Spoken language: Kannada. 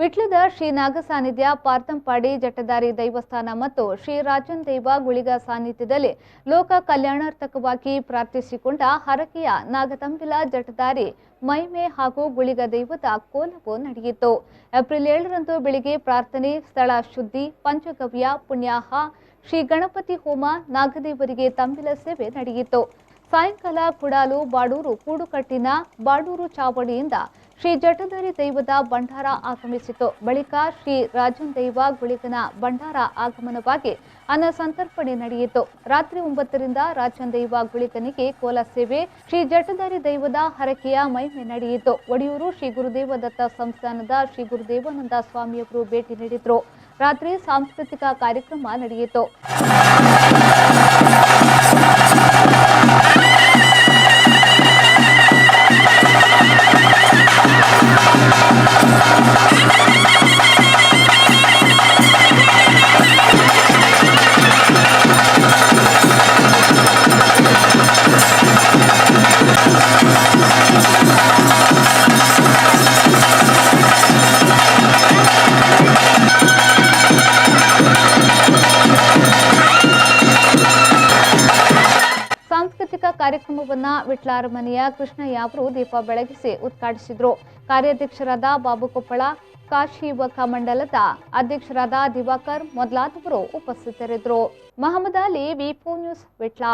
ವಿಟ್ಲದ ಶ್ರೀ ನಾಗ ಸಾನ್ನಿಧ್ಯ ಪಾರ್ಥಂಪಾಡಿ ಜಟದಾರಿ ದೈವಸ್ಥಾನ ಮತ್ತು ಶ್ರೀ ರಾಜನ್ ದೈವ ಗುಳಿಗ ಸಾನ್ನಿಧ್ಯದಲ್ಲಿ ಲೋಕ ಕಲ್ಯಾಣಾರ್ಥಕವಾಗಿ ಪ್ರಾರ್ಥಿಸಿಕೊಂಡ ಹರಕೆಯ ನಾಗತಂಬಿಲ ಜಟದಾರಿ ಮೈಮೆ ಹಾಗೂ ಗುಳಿಗ ದೈವದ ಕೋಲವು ನಡೆಯಿತು. ಏಪ್ರಿಲ್ 7ರಂದು ಬೆಳಿಗ್ಗೆ ಪ್ರಾರ್ಥನೆ, ಸ್ಥಳ ಶುದ್ಧಿ, ಪಂಚಗವ್ಯ, ಪುಣ್ಯಾಹ, ಶ್ರೀ ಗಣಪತಿ ಹೋಮ, ನಾಗದೇವರಿಗೆ ತಂಬಿಲ ಸೇವೆ ನಡೆಯಿತು. ಸಾಯಂಕಾಲ ಕುಡಾಲು ಬಾಡೂರು ಕೂಡುಕಟ್ಟಿನ ಬಾಡೂರು ಚಾವಡಿಯಿಂದ ಶ್ರೀ ಜಟದಾರಿ ದೈವದ ಭಂಡಾರ ಆಗಮಿಸಿತು. ಬಳಿಕ ಶ್ರೀ ರಾಜನ್ ದೈವ ಗುಳಿಗನ ಭಂಡಾರ ಆಗಮನವಾಗಿ ಅನ್ನ ಸಂತರ್ಪಣೆ ನಡೆಯಿತು. ರಾತ್ರಿ 9ರಿಂದ ರಾಜನ್ ದೈವ ಗುಳಿಗನಿಗೆ ಕೋಲ ಸೇವೆ, ಶ್ರೀ ಜಟದಾರಿ ದೈವದ ಹರಕೆಯ ಮಹಿಮೆ ನಡೆಯಿತು. ಒಡಿಯೂರು ಶ್ರೀ ಗುರುದೇವ ದತ್ತ ಸಂಸ್ಥಾನದ ಶ್ರೀ ಗುರುದೇವಾನಂದ ಸ್ವಾಮಿಯವರು ಭೇಟಿ ನೀಡಿದರು. ರಾತ್ರಿ ಸಾಂಸ್ಕೃತಿಕ ಕಾರ್ಯಕ್ರಮ ನಡೆಯಿತು. ಸಾಂಸ್ಕೃತಿಕ ಕಾರ್ಯಕ್ರಮವನ್ನ ವಿಟ್ಲ ಅರಮನೆಯ ಕೃಷ್ಣಯ್ಯ ಅವರು ದೀಪ ಬೆಳಗಿಸಿ ಉದ್ಘಾಟಿಸಿದರು. ಕಾರ್ಯಾಧ್ಯಕ್ಷರಾದ ಬಾಬು ಕೊಪ್ಪಳ, ಕಾಶಿ ಯುವಕ ಮಂಡಲದ ಅಧ್ಯಕ್ಷರಾದ ದಿವಾಕರ್ ಮೊದಲಾದವರು ಉಪಸ್ಥಿತರಿದ್ದರು. ಮಹಮ್ಮದ್ ಅಲಿ, ವಿ4 ನ್ಯೂಸ್, ವಿಟ್ಲ.